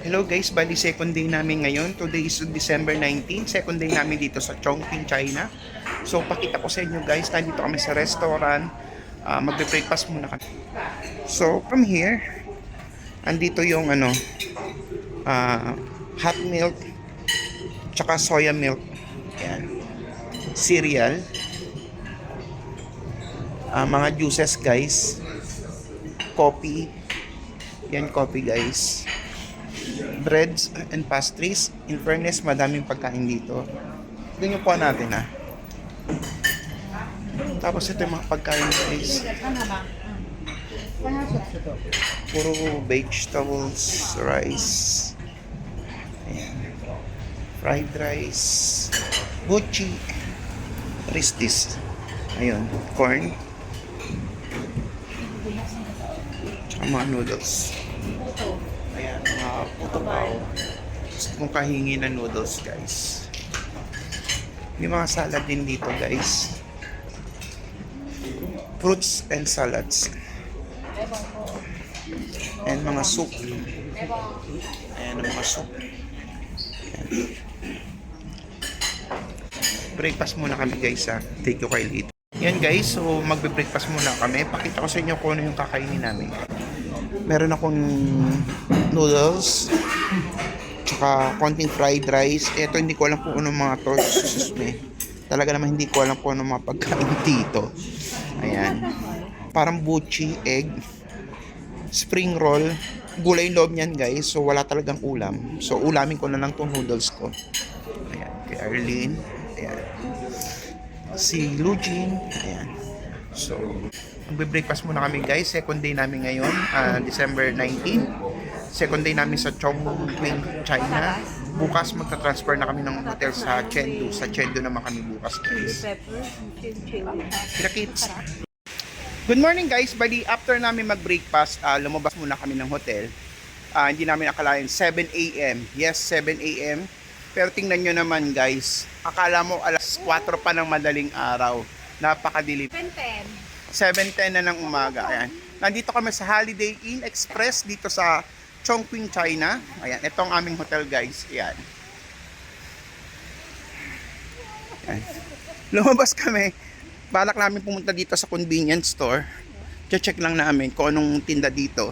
Hello guys, bali second day namin ngayon. Today is December 19, second day namin dito sa Chongqing, China. So pakita ko sa inyo guys, nandito kami sa restaurant. Magbe-breakfast muna kami. So from here, andito yung hot milk, tsaka soya milk. Ayan. Cereal. Mga juices guys. Coffee. Yan coffee guys. Breads and pastries. In fairness, madaming pagkain dito. Tignan nyo po natin Tapos ito yung mga pagkain guys. Puro vegetables, rice. Ayan. Fried rice. Mochi. Ristis. Ayun. Corn. Tsaka mga noodles. Ayan, mga puto pao. Gusto kong kahingi ng noodles, guys. May mga salad din dito, guys. Fruits and salads. And mga soup. Ayan, mga soup. Ayan. Breakfast muna kami, guys, Take you kay later. Yan, guys. So, magbe-breakfast muna kami. Pakita ko sa inyo kung ano yung kakainin namin. Meron akong noodles, tsaka konting fried rice. Ito hindi ko alam kung ano mga to. Talaga naman hindi ko alam kung ano mga pagkain dito. Ayan. Parang buchi, egg, spring roll. Gulay loob niyan guys. So wala talagang ulam. So ulamin ko na lang tong noodles ko. Ayan. Kay Arlene. Ayan. Si Lujin. Ayan. So magbe-breakfast muna kami guys. Second day namin ngayon, December 19. Second day namin sa Chongqing, China. Bukas magta-transfer na kami ng hotel sa Chengdu. Sa Chengdu naman kami bukas guys. Kita-kits. Good morning guys. Bali after namin mag-breakfast, lumabas muna kami ng hotel. Hindi namin akalain 7 AM. Yes, 7 AM. Pero tingnan nyo naman guys. Akala mo alas 4 pa ng madaling araw. Napakadilim. 7:10 na ng umaga. Ayan. Nandito kami sa Holiday Inn Express dito sa Chongqing, China. Ayan, ito ang aming hotel, guys. Ayan. Ayan. Lumabas kami. Balak namin pumunta dito sa convenience store. Check lang namin kung anong tinda dito.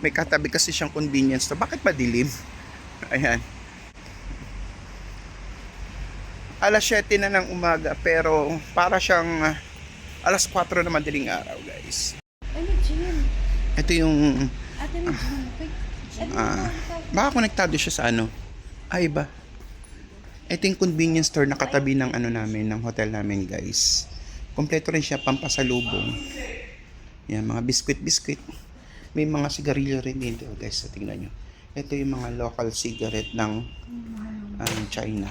May katabi kasi siyang convenience store. Bakit madilim? Ayan. Alas 7 na ng umaga pero para siyang alas 4 na madaling araw, guys. Ito yung baka konektado siya sa iba. Ito yung convenience store na katabi ng namin, ng hotel namin, guys. Kompleto rin siya, pampasalubong. Yan, mga biskwit. May mga sigarilyo rin dito, guys. Tingnan nyo. Ito yung mga local cigarette ng China.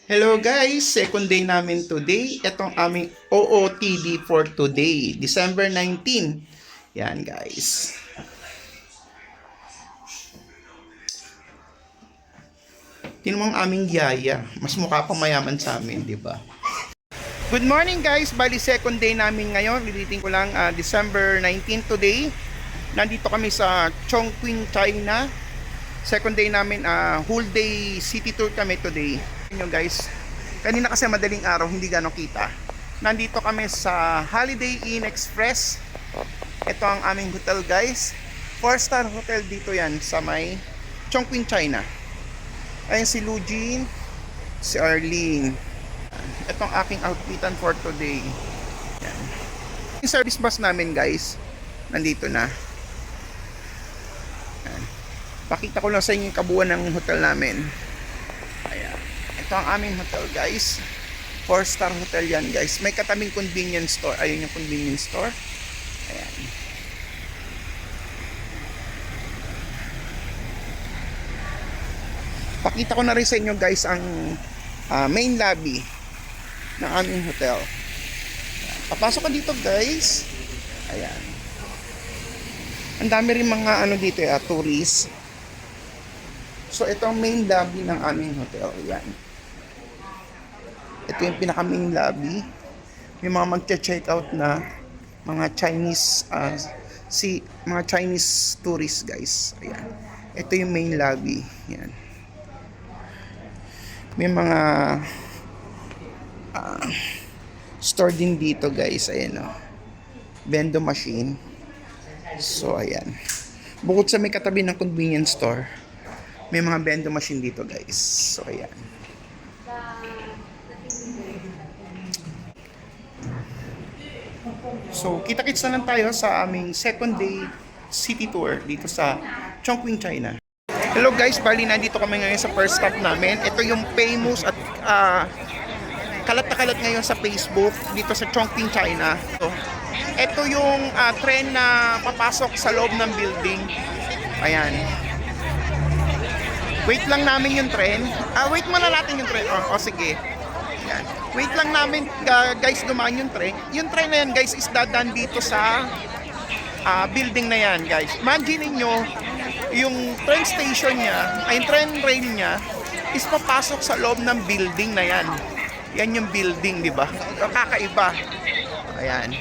Hello guys, second day namin today. Itong aming OOTD for today, December 19. Yan guys. Tingnan mo ang aming yaya. Mas mukha pang mayaman sa amin, di ba? Good morning guys, bali second day namin ngayon. Ulitin ko lang, December 19 today. Nandito kami sa Chongqing, China. Second day namin, whole day city tour kami today. Yun guys, kanina kasi madaling araw, hindi gano'ng kita. Nandito kami sa Holiday Inn Express. Ito ang aming hotel guys. 4-star hotel dito yan sa may Chongqing, China. Ayun si Lujin, si Arlene. Ito ang aking outfitan for today. Yan. Yung service bus namin guys, nandito na. Yan. Pakita ko lang sa inyo yung kabuuan ng hotel namin. Ayan. Ito ang aming hotel guys. 4-star hotel yan guys. May katabing convenience store. Ayun yung convenience store. Ayan. Pakita ko na rin sa inyo guys ang main lobby ng aming hotel. Papasok ka dito guys. Ayan. Ang dami rin mga dito tourists. So, ito ang main lobby ng aming hotel. Yan. Ito yung pinaka main lobby. May mga magche-check out na mga Chinese mga Chinese tourists, guys. Ayan. Ito yung main lobby. Yan. May mga store din dito, guys. Ayan, oh. Vendo machine. So, ayan. Bukod sa may katabi ng convenience store, may mga vendo machine dito, guys. So, ayan. So, kita-kits na lang tayo sa aming second day city tour dito sa Chongqing, China. Hello guys, bali nandito kami ngayon sa first stop namin. Ito yung famous at kalat na kalat ngayon sa Facebook dito sa Chongqing, China. So, ito yung tren na papasok sa loob ng building. Ayan. Wait lang namin yung tren. Wait muna natin yung tren. Sige. Ayan. Wait lang namin guys dumaan yung tren. Yung tren na yan guys is dadaan dito sa building na yan guys. Imagine niyo yung train station niya, ay yung train rail niya is papasok sa loob ng building na yan. Yan yung building, di ba? Kakaiba. Ayan.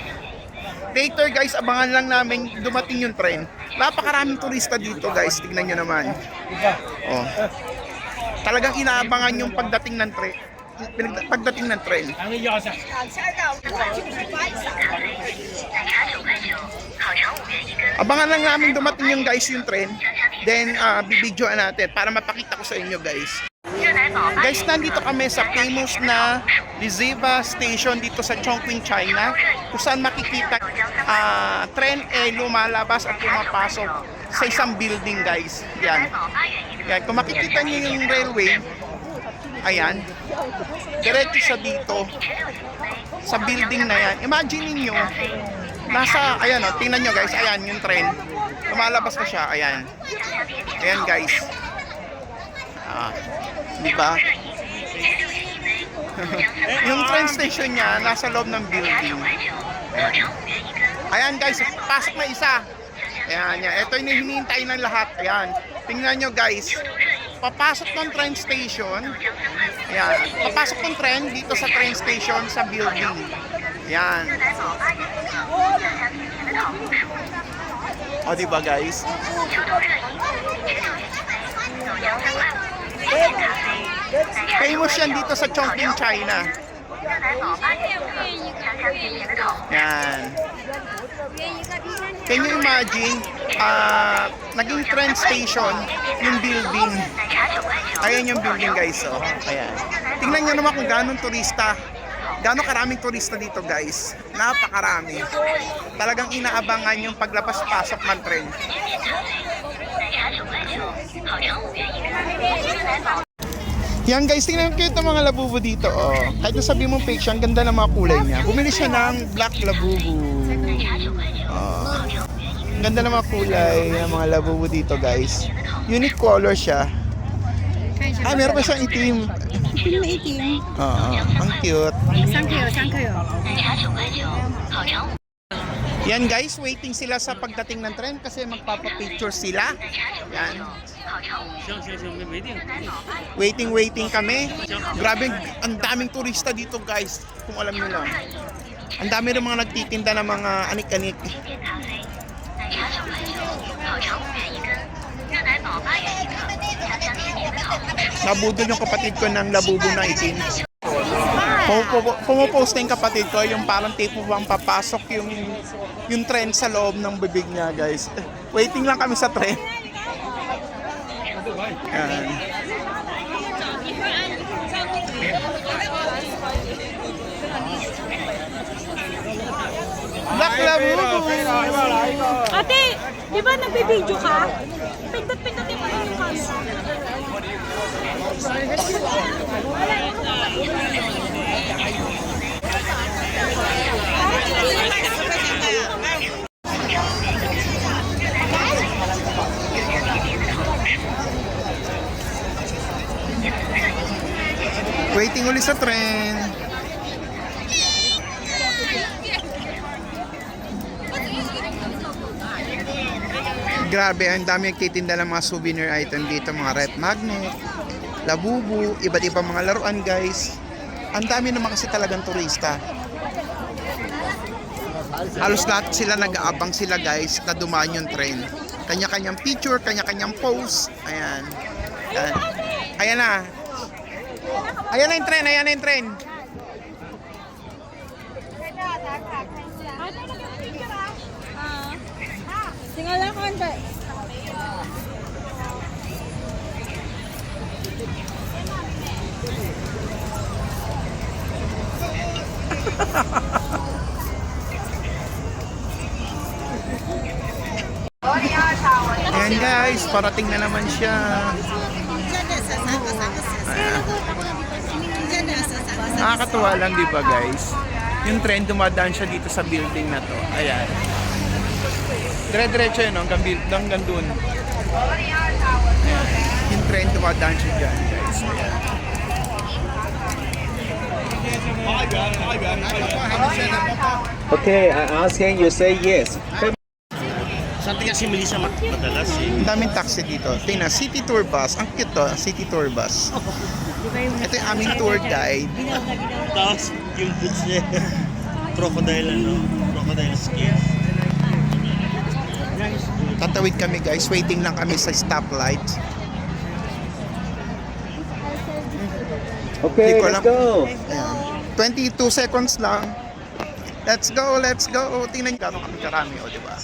Later guys, abangan lang namin dumating yung train. Napakaraming turista dito guys. Tignan nyo naman. Oh. Talagang inaabangan yung pagdating ng train. Pagdating ng train. Abangan lang namin dumating yung guys yung train. Then bibidyoan natin para mapakita ko sa inyo guys. Guys, nandito kami sa famous na Liziba Station dito sa Chongqing, China, kung saan makikita tren lumalabas at pumapasok sa isang building guys. Yan. Yan. Kung makikita niyo yung railway, ayan, diretso siya dito sa building na yan. Imagine niyo nasa, ayan o, tingnan nyo guys, ayan yung tren. Lumalabas na siya, ayan. Ayan guys. Diba? Yung train station niya, nasa loob ng building. Ayan guys, pasok na isa. Ayan, yan. Ito yung hinihintay ng lahat. Ayan. Tingnan nyo guys. Papasok ng train station. Ayan. Papasok ng train dito sa train station sa building. Ayan. O, diba guys? Famous yan dito sa Chongqing, China. Yan. Can you imagine, naging train station yung building. Ayan yung building guys. Oh. Ayan. Tingnan nyo naman kung gano'ng turista. Gano'ng karaming turista dito guys. Napakarami. Talagang inaabangan yung paglabas-pasok ng tren. Yan guys, tingnan ko itong mga labubo dito. Oh. Kahit nasabi mong fake siya, ang ganda ng mga kulay niya. Bumili siya ng black labubo. Oh. Ang ganda ng mga kulay ng mga labubo dito guys. Unique color siya. Meron pa siyang itim. itim. Oo, ang cute. Thank you. Yan guys, waiting sila sa pagdating ng tren kasi magpapapicture sila. Yan. Waiting kami. Grabe, ang daming turista dito guys. Kung alam niyo lang. Ang dami rin mga nagtitinda ng mga anik-anik. Nabudol yung kapatid ko ng labubo na itim. Pumopost na yung kapatid ko, yung parang tipo bang papasok yung tren sa loob ng bibig niya guys. Waiting lang kami sa tren. Yan. Black labubo! Ate, di ba nagbibideo ka? Pindot-pindotin mo rin yung camera. Waiting ulit sa tren. Grabe, ang dami nagtitinda ng mga souvenir item dito, mga rep magnet, labubu, iba't ibang mga laruan guys. Ang dami naman kasi talagang turista. Halos lahat sila nag-aabang sila guys na dumaan yung train. Kanya-kanyang picture, kanya-kanyang pose. Ayan. Ayan. Ayan na. Ayan na yung train, ayan na yung train. Tingala ko ang Ayan guys, parating na naman siya. Nakakatuwa lang, di ba guys? Yung train dumadaan siya dito sa building na to. Ayan. Dire-diretso yun, hanggang dun. Ayan. Yung train dumadaan siya dyan guys. Ayan. Okay, I ask him, you say yes. Saan tingnan si Melissa madalas eh? Ang daming taxi dito. Tingnan, city tour bus. Ang cute to, city tour bus. Ito yung aming tour guide. Tapos yung boots niya, crocodile ano, crocodile skin. Tatawid kami guys, waiting lang kami sa stoplight. Okay, Di ko let's alam. go. Ayan. 22 seconds lang. Let's go, let's go. Tingnan nyo kami karami, o diba?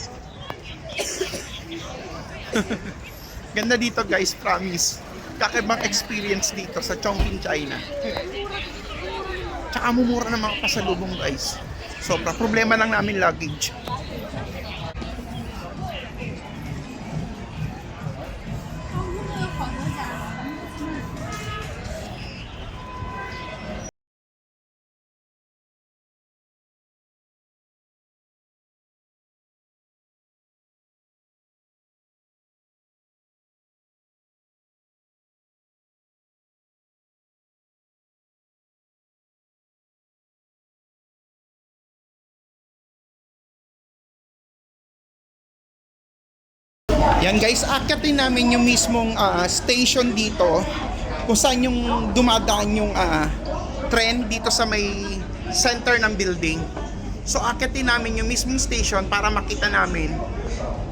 Ganda dito guys, promise. Kakaibang experience dito sa Chongqing, China. Tsaka mumura ng mga pasalubong guys. Sobra. Problema lang namin luggage. Yan guys, akyatin namin yung mismong station dito kung saan yung dumadaan yung train dito sa may center ng building. So akyatin namin yung mismong station para makita namin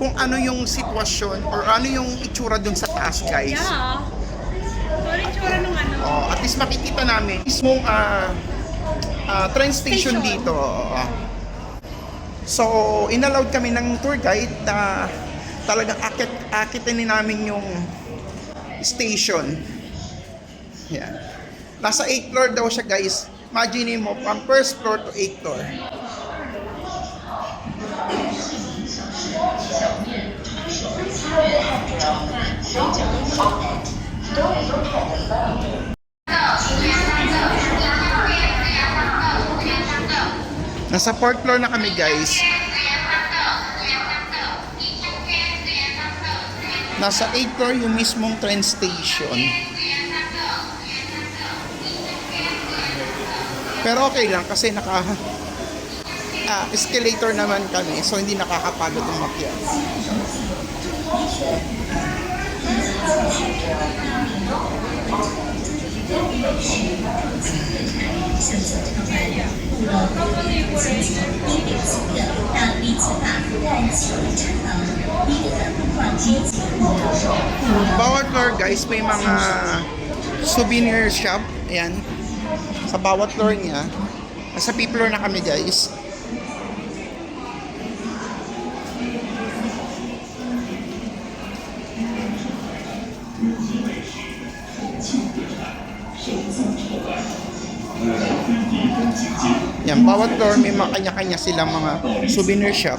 kung ano yung sitwasyon or ano yung itsura dun sa taas guys. Yeah. Sorry, tsura nung ano. Oh, at least makikita namin mismong train station dito. Oo. So, inallowed kami ng tour guide na talagang akitin namin yung station. Yan. Nasa 8th floor daw siya guys. Imagine mo, from first floor to 8th floor. Nasa 4th floor na kami guys. Nasa 8th floor yung mismong train station. Pero okay lang kasi naka escalator naman kami, so hindi nakakapagod umakyat. Bawat floor guys may mga souvenir shop. Ayan. Sa bawat floor niya. Nasa P floor na kami guys. Yan, bawat floor may mga kanya-kanya silang mga souvenir shop.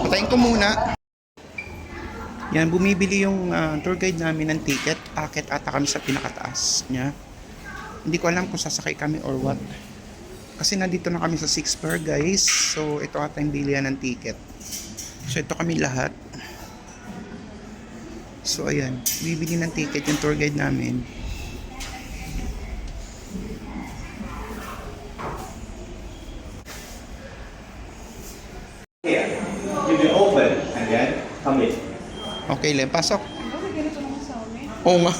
Patayin ko muna. Yan, bumibili yung tour guide namin ng ticket. Akit ata kami sa pinakataas niya. Hindi ko alam kung sasakay kami or what. Kasi nandito na kami sa 6th floor guys. So ito ata yung bilihan ng ticket. So ito kami lahat. So ayan, bibili ng ticket yung tour guide namin. Kailan? Pasok. Oo nga.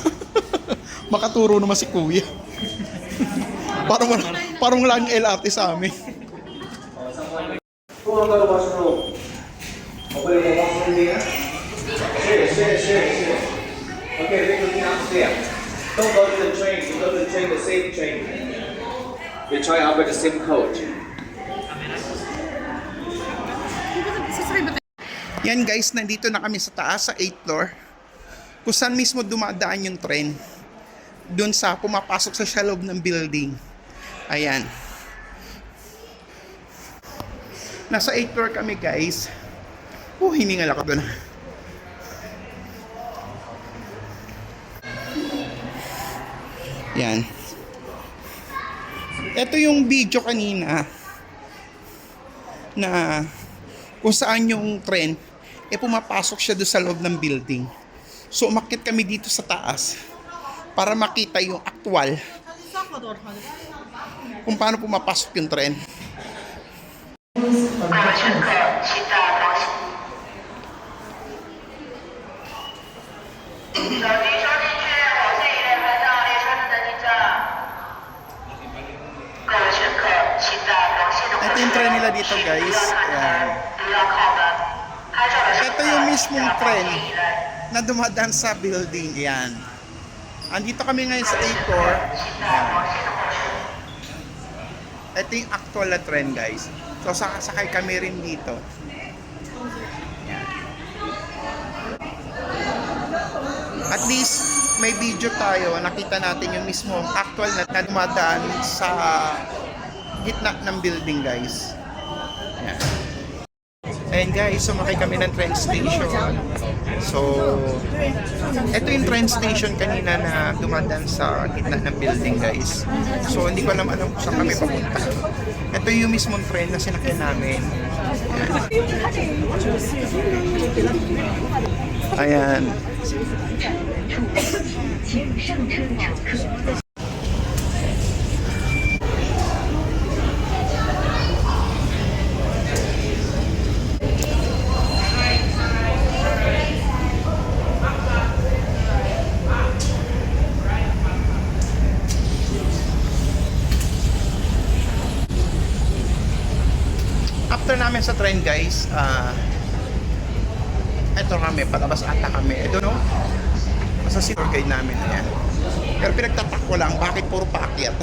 Makaturo naman si Kuya. parang wala ang LRT sa amin. Who want to go to washroom? Open the washroom here. Share. Okay, we're looking upstairs. Don't go to the train. You go to the train, the same train. We try out with the same coach. Yan guys, nandito na kami sa taas, sa 8th floor. Kung saan mismo dumadaan yung tren. Doon sa pumapasok sa loob ng building. Ayan. Nasa 8th floor kami guys. Hiningal ako doon. Yan. Ito yung video kanina na kung saan yung tren pumapasok siya doon sa loob ng building. So umakyat kami dito sa taas para makita yung actual kung paano pumapasok yung tren. Ito yung tren nila dito guys. Ayan. Ito yung mismong tren na dumadaan sa building. Ayan. Andito kami ngayon sa 8th floor. Ito yung actual na tren guys. So sakay kami rin dito. Ayan. At least may video tayo. Nakita natin yung mismong actual na dumadaan sa gitna ng building guys. Ayan. Ayan guys, sumakay kami ng train station. So, ito yung train station kanina na dumadaan sa gitna ng building guys. So, hindi ko alam kung saan kami papunta. Ito yung mismong train na sinakyan namin. Ayan. Ayan. After namin sa train guys, eto kami, palabas ata kami. I don't know, basta si tour guide namin. Ayan. Pero pinagtatak ko lang, bakit puro paakyat?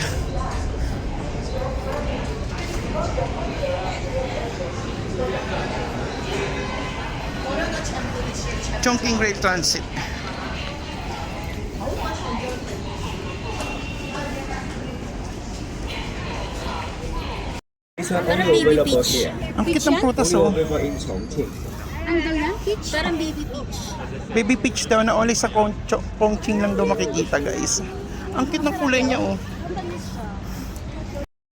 Chongqing Rail Transit. Parang baby peach. Ang cute ng prutas oh. Ang daw yan? Peach? Parang baby peach. Baby peach daw na only sa Chongqing lang daw makikita guys. Ang cute ng kulay niya oh.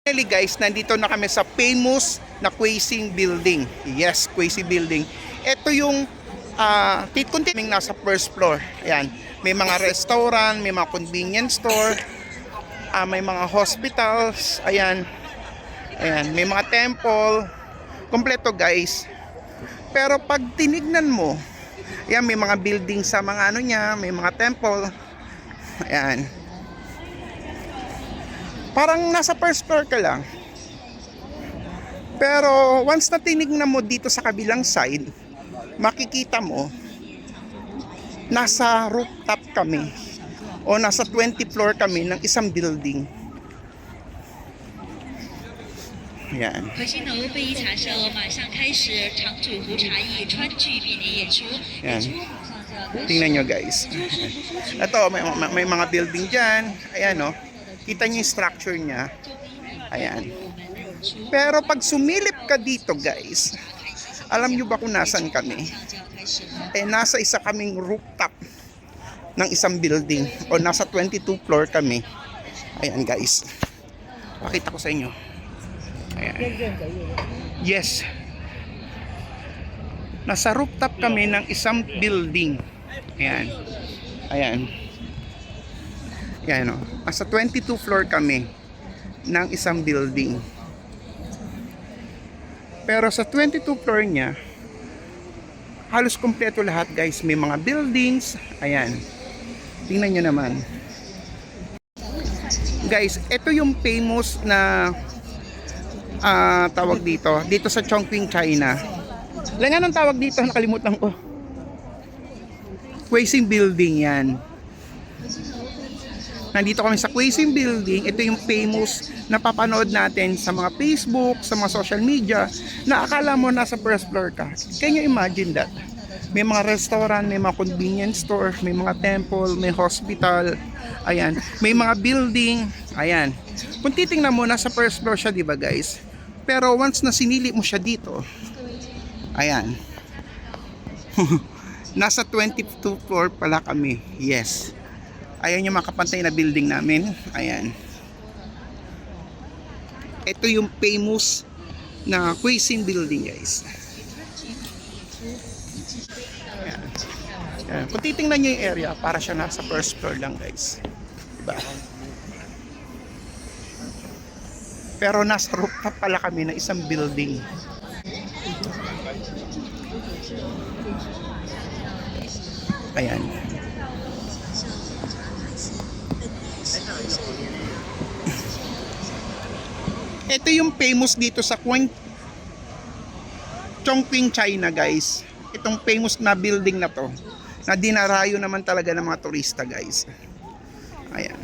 Finally guys, nandito na kami sa famous na Quaysing Building. Yes, Quaysing Building. Ito yung continuing nasa first floor. Ayan. May mga restaurant, may mga convenience store, may mga hospitals, ayan. Ayan, may mga temple. Kompleto guys. Pero pag tinignan mo, ayan, may mga building sa mga ano niya, may mga temple. Ayan. Parang nasa first floor ka lang. Pero once na tinignan mo dito sa kabilang side, makikita mo nasa rooftop kami o nasa 20th floor kami ng isang building. Ayan. 核心的会议茶社马上开始，场主胡茶艺川剧变脸演出， Ayan. Tingnan nyo guys. Ito, may mga building dyan. Ayan o. Kita nyo yung structure niya. Ayan. Pero pag sumilip ka dito guys, alam nyo ba kung nasan kami? Nasa isa kaming rooftop ng isang building. O nasa 22 floor kami. Ayan guys. Pakita ko sa inyo. Ayan. Yes. Nasa rooftop kami ng isang building. Ayan. Ayan. Ayan o. Nasa 22 floor kami ng isang building. Pero sa 22 floor niya, halos kompleto lahat guys. May mga buildings. Ayan. Tingnan nyo naman. Guys, ito yung famous na tawag dito sa Chongqing, China. Lang anong tawag dito? Nakalimutan ko. Quaysing Building yan. Nandito kami sa Quaysing Building. Ito yung famous na papanood natin sa mga Facebook, sa mga social media, na akala mo nasa first floor ka. Can you imagine that? May mga restaurant, may mga convenience store, may mga temple, may hospital. Ayan, may mga building. Ayan. Kung titingnan mo, nasa first floor siya, di ba guys? Pero once na sinili mo siya dito, ayan. Nasa 22th floor pala kami. Yes. Ayan yung makapantay na building namin. Ayan. Ito yung famous na Quaysing Building guys. Ayan. Ayan. Kung titingnan nyo yung area, para siya nasa first floor lang guys. Diba? Pero nasa rooftop pala kami na isang building. Ayan. Ito yung famous dito sa Chongqing, China guys. Itong famous na building na to, na dinarayo naman talaga ng mga turista guys. Ayan.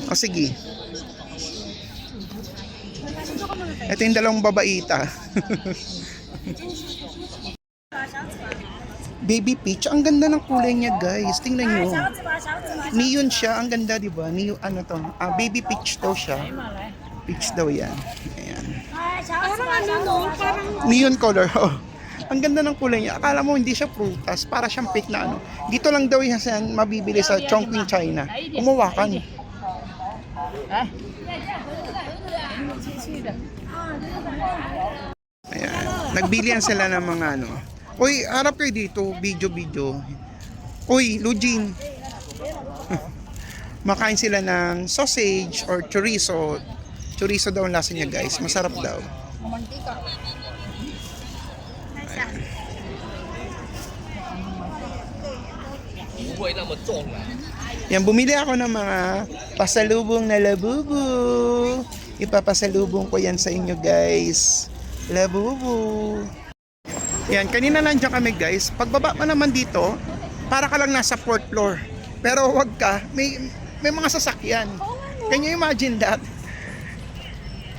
O sige. Ito yung dalawang babaita. Baby peach, ang ganda ng kulay niya guys. Tingnan nyo. Neon siya, ang ganda diba? Neon, ano to? Baby peach daw siya. Peach daw yan. Ayan. Parang ano no? Parang Neon color. Oh. Ang ganda ng kulay niya. Akala mo hindi siya prutas. Para siyang fake na ano. Dito lang daw yan mabibili sa Chongqing, China. Kumuwakan. Ayan. Nagbilihan sila ng mga ano. Uy, harap kayo dito. Video. Uy, Lujin. Makain sila ng sausage or chorizo. Chorizo daw ang lasa niya guys. Masarap daw. Ayan. Yan, bumili ako ng mga pasalubong na labubu. Ipapasalubong ko yan sa inyo guys. Labubu. Yan, kanina nandiyan kami guys. Pagbaba mo naman dito, para ka lang nasa 4th floor. Pero wag ka, may mga sasakyan. Can you imagine that?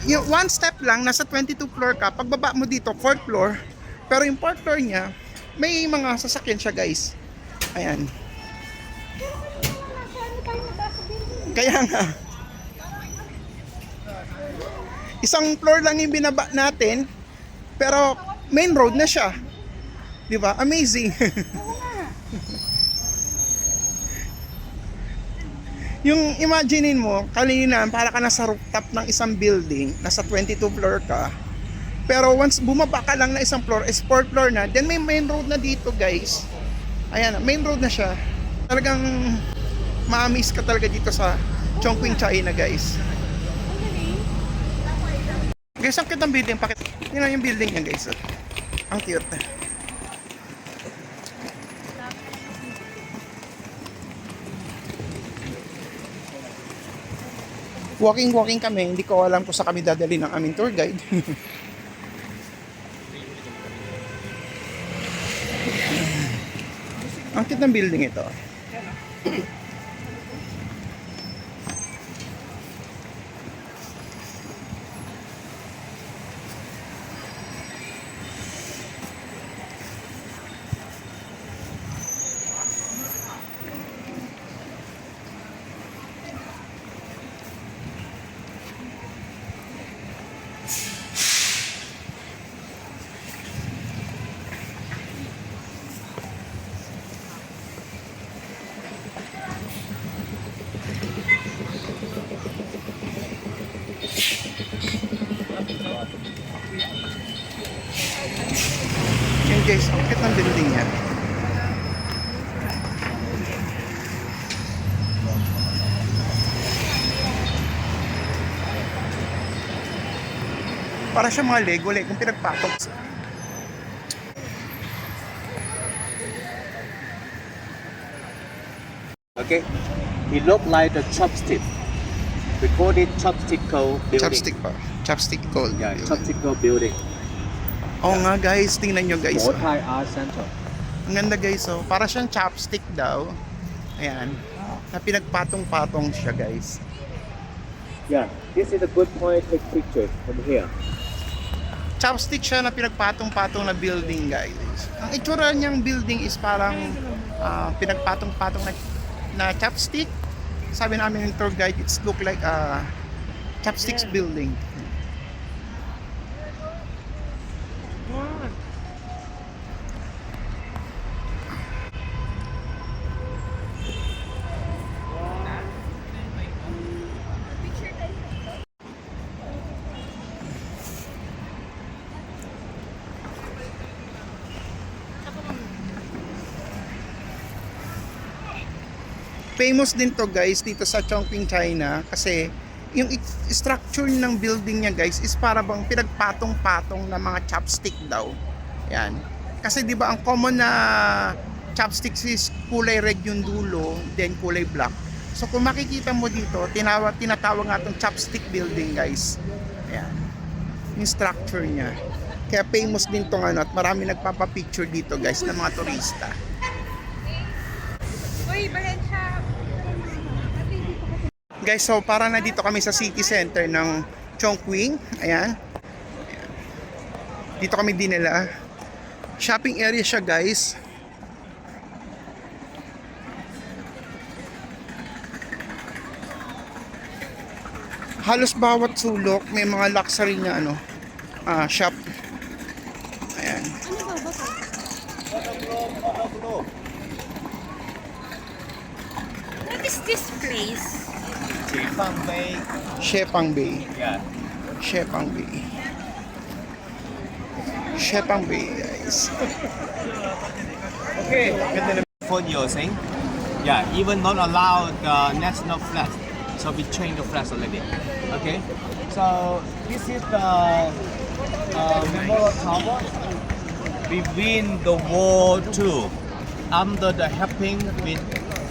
Yung one step lang, nasa 22 floor ka. Pagbaba mo dito, 4th floor. Pero yung 4th floor niya, may mga sasakyan siya guys. Ayan. Kaya nga. Isang floor lang yung binaba natin, pero main road na siya. 'Di ba? Amazing. Yung imaginein mo, kanina para ka nasa rooftop ng isang building, nasa 22 floor ka. Pero once bumaba ka lang na isang floor, is 4th floor na, then may main road na dito, guys. Ayan, main road na siya. Talagang ma-amaze ka talaga dito sa Chongqing, China, guys. Guys, ang cute ng building. Yun lang yung building niya, guys. Ang cute. Walking kami. Hindi ko alam kung sa kami dadali ng aming tour guide. Ang cute ng building ito. Yan guys, ang cute ng building niya. Para siya mga Lego, kung pinagpatok. Okay, it looked like the chopstick. We call it chopstickle building. Chopstick pa. Chopstick gold. Yeah, chopstickle building. Oo nga guys, tingnan nyo guys. Oh. Multi art center. Ang ganda guys, oh. Para siyang chopstick daw. Ayan. Na pinagpatong-patong siya guys. Yeah, this is a good point to take pictures from here. Chopstick siya na pinagpatong-patong na building guys. Ang itsura niyang building is parang pinagpatong-patong na chopstick. Sabi namin ng tour guide, it's look like a chopsticks building. Famous din to guys dito sa Chongqing, China kasi yung structure ng building niya guys is para bang pinagpatong-patong na mga chopstick daw. Yan. Kasi 'di ba ang common na chopsticks is kulay red yung dulo, then kulay black. So kung makikita mo dito, tinatawag nga itong chopstick building guys. Ayan. Yung structure niya. Kaya famous din tong ano at marami nagpapapicture dito guys ng mga turista. Uy, Barensya. Guys, so para na dito kami sa city center ng Chongqing. Ayan. Dito kami dinala. Shopping area siya guys. Halos bawat sulok may mga luxury na ano, shop. Ayan. Ano ba ba? What is this place? Chifang Bay. Shepang Bay. Yeah. Shepang Bay. Shepang Bay guys. Okay. For using, yeah, even not allowed national flag. So we change the flag already. Okay. So this is the memorial tower. We win the World II under the helping with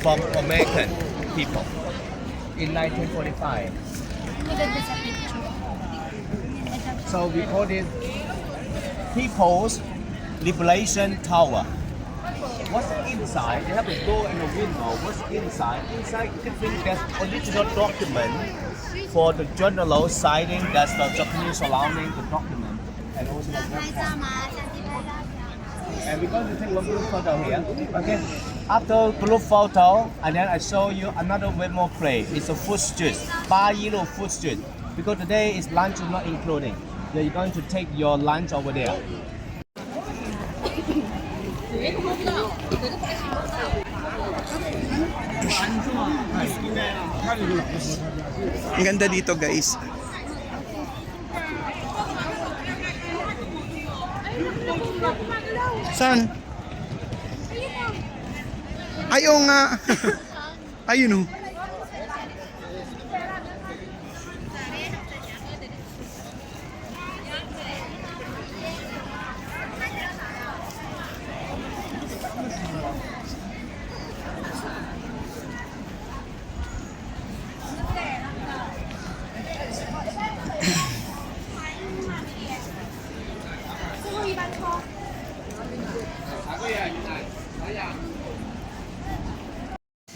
from American people in 1945. So we call it People's Liberation Tower. What's inside? They have a door and a window. What's inside? Inside you can think there's original document for the general signing. That's the Japanese surrounding the document and also the website. And we're going to take one group photo here. Okay. After group photo, and then I show you another way more play. It's a food street, Ba Yilo food street. Because today is lunch is not including. So you're going to take your lunch over there. Ang ganda dito guys. Saan? Ayaw nga. Ayun oh.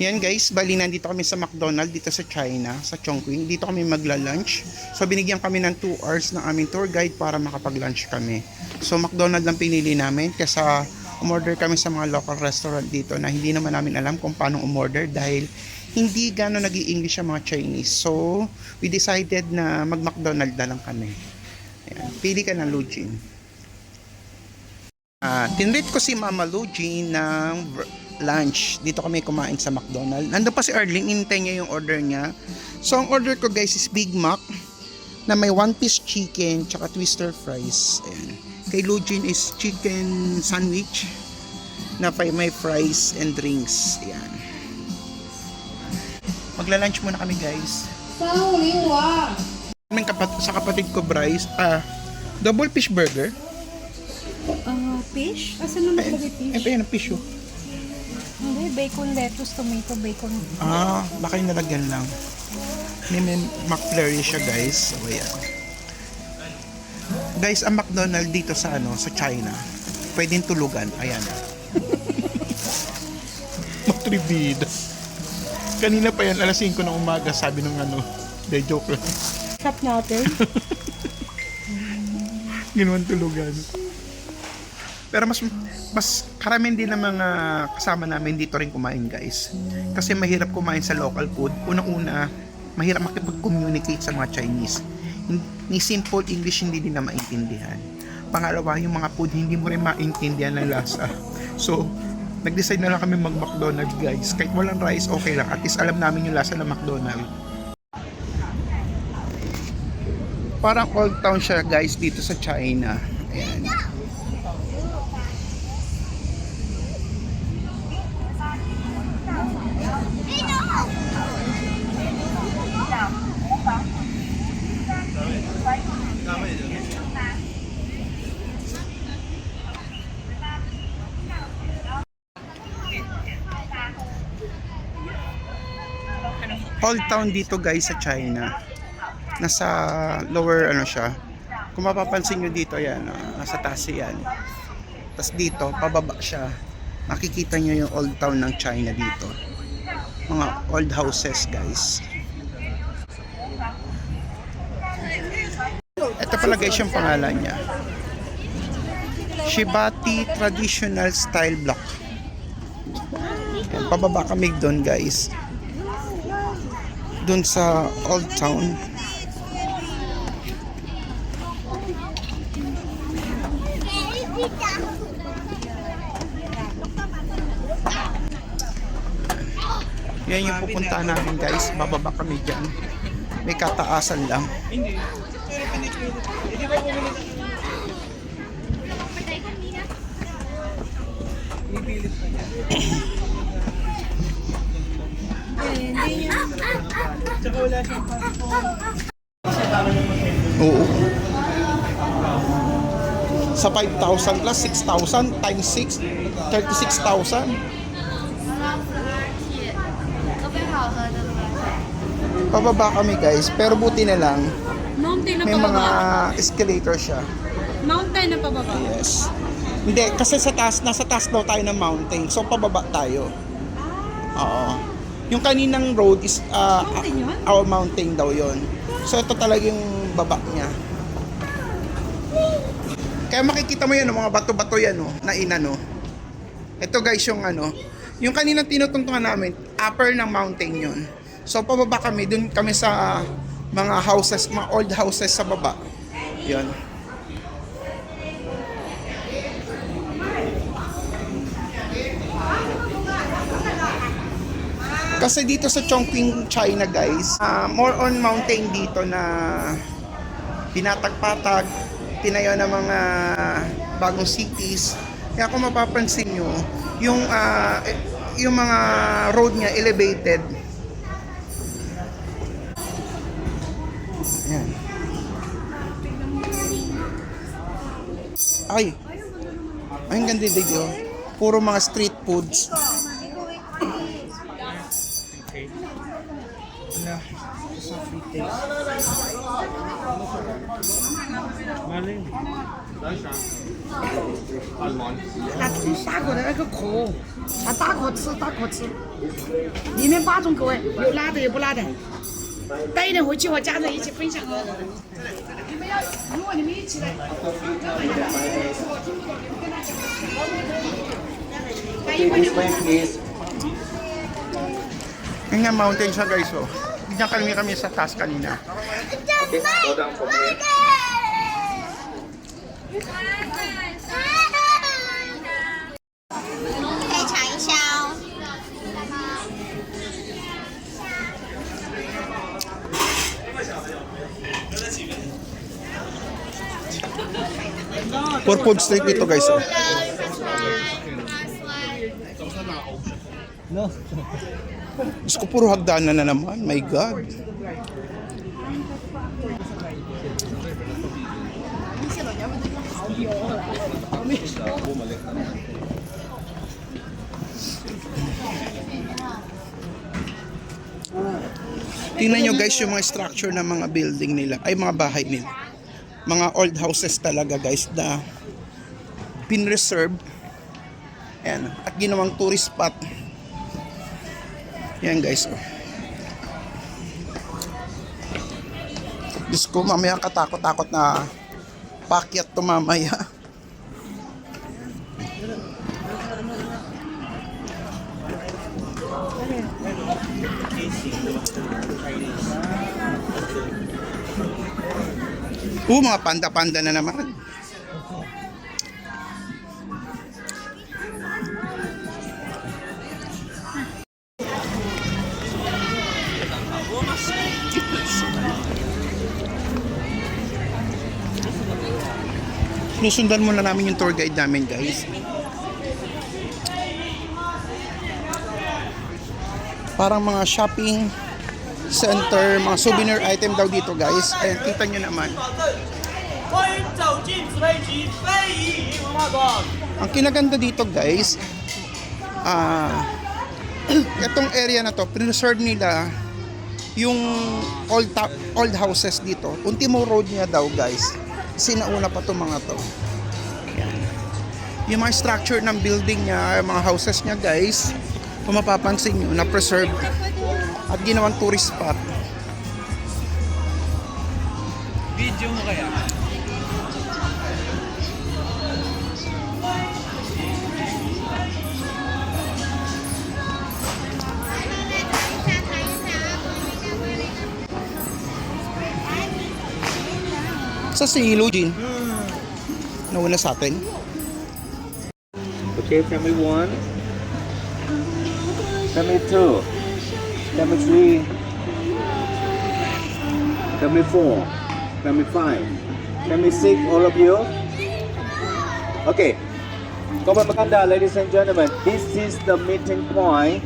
Yan guys, bali nandito kami sa McDonald's dito sa China, sa Chongqing. Dito kami magla-lunch. So binigyan kami ng 2 hours ng aming tour guide para makapag-lunch kami. So McDonald's lang pinili namin kasi umorder kami sa mga local restaurant dito na hindi naman namin alam kung paano umorder dahil hindi gano'n nag-i-English ang mga Chinese. So we decided na mag-McDonald's na lang kami. Ayan, pili ka ng Lujin. Tinrate ko si Mama Lujin ng lunch. Dito kami kumain sa McDonald's. Nandun pa si Arling, hintay niya yung order niya. So ang order ko guys is Big Mac na may 1-piece chicken tsaka twister fries. Ayan. Kay Lujin is chicken sandwich na may fries and drinks. Ayan. Magla-lunch muna kami guys. Sa kapatid ko Bryce, double fish burger. Fish? Asan naman ba fish? Ayan ang fish oh. Hindi, bacon, lettuce, tomato, bacon. Baka yung nalagyan lang. May McFlurry siya guys. So, ayan. Guys, ang McDonald's dito sa sa China, pwedeng tulugan. Ayan. Matribida. Kanina pa yan, alas 5 ng umaga, sabi nung de joke lang. Shop natin. Ginawan tulugan. Pero mas karamihan din ng mga kasama namin dito rin kumain guys. Kasi mahirap kumain sa local food. Unang-una, mahirap makipag-communicate sa mga Chinese. Ni simple English hindi din na maintindihan. Pangalawa, yung mga food hindi mo rin maintindihan ng lasa. So, nag-decide na lang kami mag-McDonald's guys. Kahit walang rice, okay lang. At least alam namin yung lasa ng McDonald's. Parang old town siya guys dito sa China. Ayan. Old town dito guys sa China. Nasa lower siya. Kung mapapansin nyo dito yan, nasa taas yan. Tapos dito, pababa siya. Makikita nyo yung old town ng China dito. Mga old houses guys. Ito pala guys yung pangalan niya. Shibati Traditional Style Block. Ayan, pababa kami doon guys. Doon sa old town. Yan yung pupuntahan namin guys. Bababa kami dyan. May kataasan lang. Oo. Sa 5,000 plus 6,000 times 6, 36,000. Pababa kami guys, pero buti na lang Mountain na may mga pababa. escalator siya. Mountain na pababa. Yes. Hindi, kasi sa taas, nasa taas daw tayo ng mountain. So, pababa tayo. Oo. Yung kaninang road is Mountain yun? our mountain daw yon. So, ito talaga yung baba niya. Kaya makikita mo yan, mga bato-bato yan, na inano. Ito guys, yung yung kaninang tinutuntungan namin, upper ng mountain yon. So, pababa kami, dun kami sa mga houses, mga old houses sa baba. Yon. Kasi dito sa Chongqing, China guys, more on mountain dito na pinatag-patag, tinayo ng mga bagong cities. Kaya kung mapapansin nyo, yung mga road niya elevated. Ayan. Ay, ang ganda dito. Puro mga street foods. Na, sa free taste. Maling. 打果的那个壳，打壳吃，打壳吃，里面8种口味，有辣的有不辣的，带一点回去和家人一起分享。你们要，如果你们一起来，带一杯。 Yung nga mountain siya guys, oh. Bigyan kami sa taas kanina. For food street dito guys, oh. No. Diyos ko, puro hagdanan na naman. My God. Tingnan nyo guys yung mga structure ng mga building nila, ay mga bahay nila. Mga old houses talaga guys na pinreserve. Ayan, at ginawang tourist spot. Yan guys. Oh. Diyos ko, mamaya katakot-takot na pakyat to mamaya. Mga panda-panda na naman. Sinusundan muna namin yung tour guide namin guys. Parang mga shopping center, mga souvenir item daw dito guys. Ayan, kita nyo naman. Ang kinaganda dito guys, itong area na to, preserve nila yung old houses dito. Ultimo road niya daw guys. Sinauna pa itong mga to. Ayan. Yung mga structure ng building niya, mga houses niya guys, kung mapapansin nyo, na-preserve at ginawang tourist spot. Video mo kaya? Sa si Eugene, nauna sa atin. Okay, family 1, family 2, family 3, family 4, family 5, family 6, all of you. Okay, Kawan Maganda, ladies and gentlemen, this is the meeting point.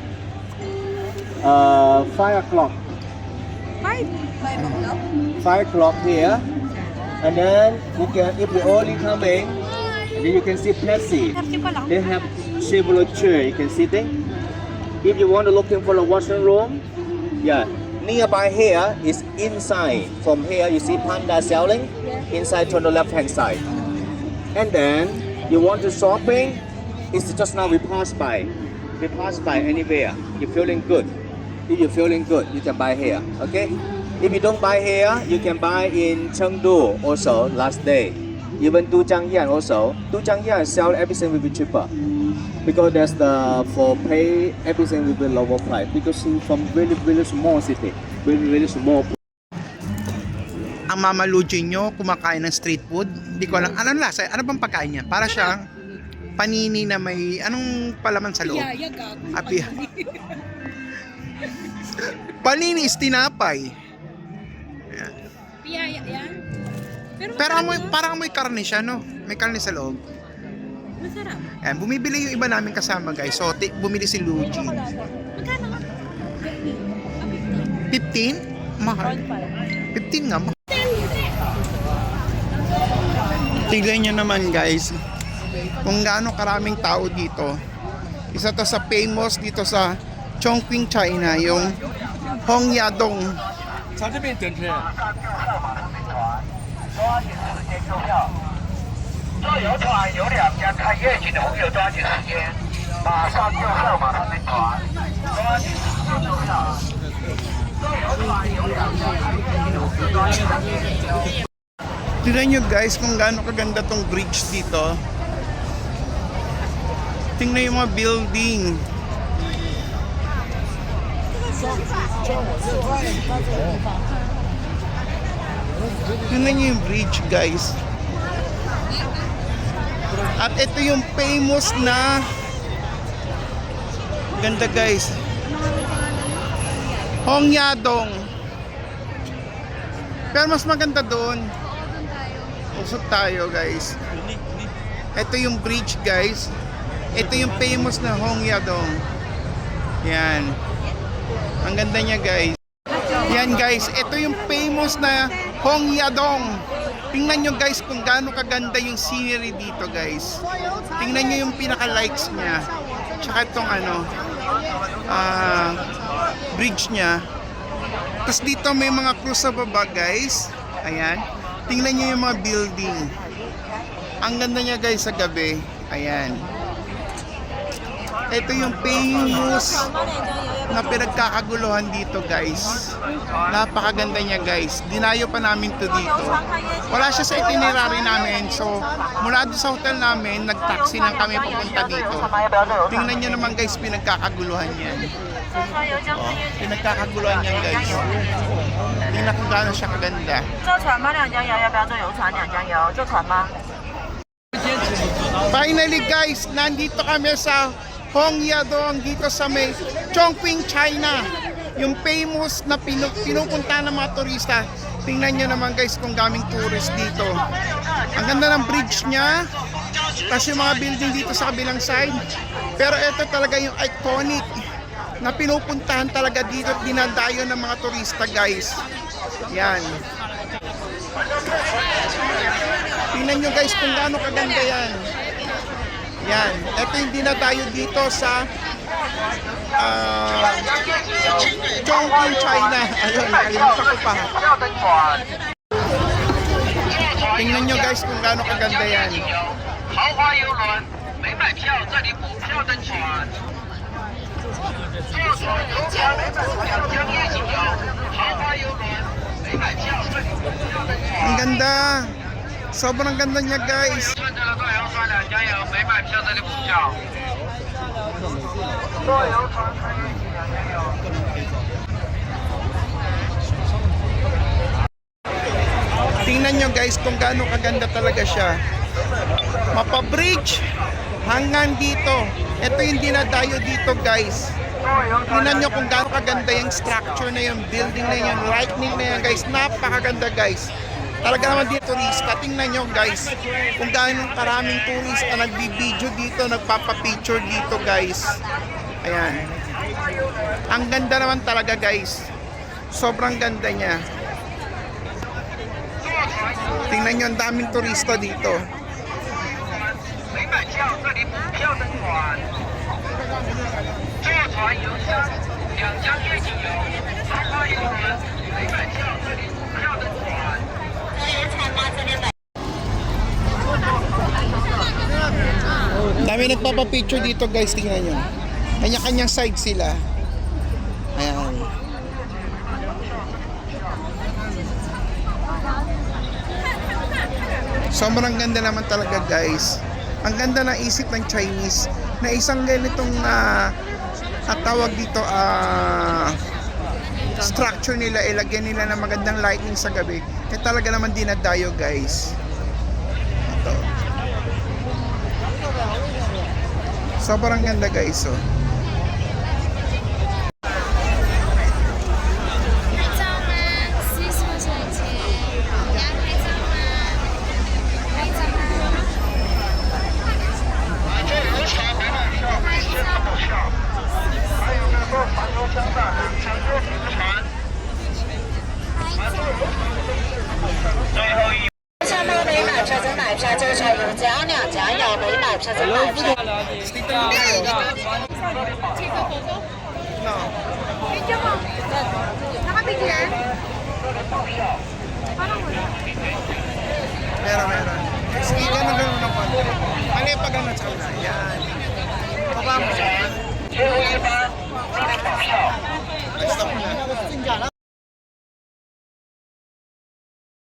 5 o'clock. 5 o'clock here. And then you can, if you're only coming, and then you can see Pepsi. They have several chairs you can sit in. If you want to looking for a washing room, yeah, nearby here is inside. From here you see Panda selling inside to the left hand side. And then you want to shopping, it's just now we pass by. We pass by anywhere. You're feeling good. If you're feeling good, you can buy here. Okay. If you don't buy here, you can buy in Chengdu also last day. Even Dujiangyan also. Dujiangyan sell everything will be cheaper. Because there's the for pay everything will be lower price. Because it's from really small city, really small. Ang Mama Lujin nyo kumakain ng street food. Hindi ko alam. Anong lasa? Ano bang pagkain niya? Para siyang panini na may anong palaman sa loob? Api. Panini is tinapay. Piyaya yan. Pero parang may karne siya, no? May karne sa loob. Masarap. Ayan, bumibili yung iba namin kasama, guys. So, bumili si Luigi. Magkano ka? 15? Mahal. 15 nga. Tignan nyo naman, guys. Kung gaano karaming tao dito. Isa to sa famous dito sa Chongqing, China, yung Hongyadong. 朝这边等着。坐游船有2家看夜景的朋友抓紧时间，马上就上马上登船，抓紧时间购票。坐游船有2家看夜景的朋友抓紧时间。 Tignan nyo guys kung gaano kaganda tong bridge dito. Tingnan yung mga building. Tingnan nyo yung bridge guys. At ito yung famous na ganda guys, Hongyadong. Pero mas maganda doon. Usok tayo guys. Ito yung bridge guys. Ito yung famous na Hongyadong. Yan. Ang ganda niya guys. Yan guys, ito yung famous na Hongyadong. Tingnan nyo guys kung gaano kaganda yung scenery dito guys. Tingnan nyo yung pinaka-likes niya. Tsaka itong bridge niya. Tapos dito may mga cruise sa baba guys. Ayan. Tingnan nyo yung mga building. Ang ganda niya guys sa gabi. Ayan. Ito yung famous na pinagkakaguluhan dito guys. Napakaganda niya guys. Dinayo pa namin to dito. Wala siya sa itinerary namin. So mula doon sa hotel namin, nag-taxi lang kami papunta dito. Tingnan nyo naman guys, pinagkakaguluhan yan. Oh, pinagkakaguluhan yan guys. Tingnan kung gaano siya kaganda. 坐船吗？2江油，要不要坐游船？2江油，坐船吗？ Finally guys, nandito kami sa Hongyadong dito sa may Chongqing, China. Yung famous na pinupunta ng mga turista. Tingnan nyo naman guys kung daming tourist dito. Ang ganda ng bridge niya. Tapos yung mga building dito sa kabilang side. Pero ito talaga yung iconic na pinupuntahan talaga dito at dinadayo ng mga turista guys. Yan. Tingnan nyo guys kung gaano kaganda yan. Yan. Ito yung dinadayo dito sa Chongqing, China. Ayun, nakalimutan ko pa. Tingnan nyo guys kung gaano kaganda yan. 豪华游轮，没买票这里补票登船。坐船游船没买票，江夜景游，豪华游轮，没买票这里补票登船。 Ang ganda. Sobrang ganda niya guys. 乘着坐游船2江油，没买票这里补票。坐游船看夜景2江油。 Tingnan nyo guys kung gaano kaganda talaga siya. Mapa-bridge hanggang dito. Ito yung dinadayo dito guys. Tingnan nyo kung gaano kaganda yung structure na yung building na yun, lightning na yan guys. Napakaganda guys. Talaga naman dito turista. Tingnan nyo guys kung gaano karaming turista nagbibideo dito, nagpapapicture dito guys. Ayan. Ang ganda naman talaga guys. Sobrang ganda niya. Tingnan nyo, ang daming turista dito. 没买票这里补票登船。坐船游山，2江夜景游，豪华游轮，没买票这里补票登船。 Dami nagpapapicture dito guys, tingnan nyo. Kanya-kanyang side sila. Ayan. Sobrang ganda naman talaga guys. Ang ganda ng isip ng Chinese na isang ganitong tawag dito structure nila, ilagyan nila ng magandang lighting sa gabi. Eh talaga naman dinadayo guys. Ito. Sobrang ganda guys oh. 拍照吗？是什么水节？你要拍照吗？拍照吗？坐游船没买票，先补票。还有个坐船游江的2江夜景船。最后一。 下面没买票真买票，坐船游江2江油，没买票真买票。 No. Video mo. Nakabigyo yan? Parang wala. Meron. Sige, ganun ng konti. Mali pa ganun sa una. Yan. Baba mo. 最后一班，这里补票。 Stop mo na.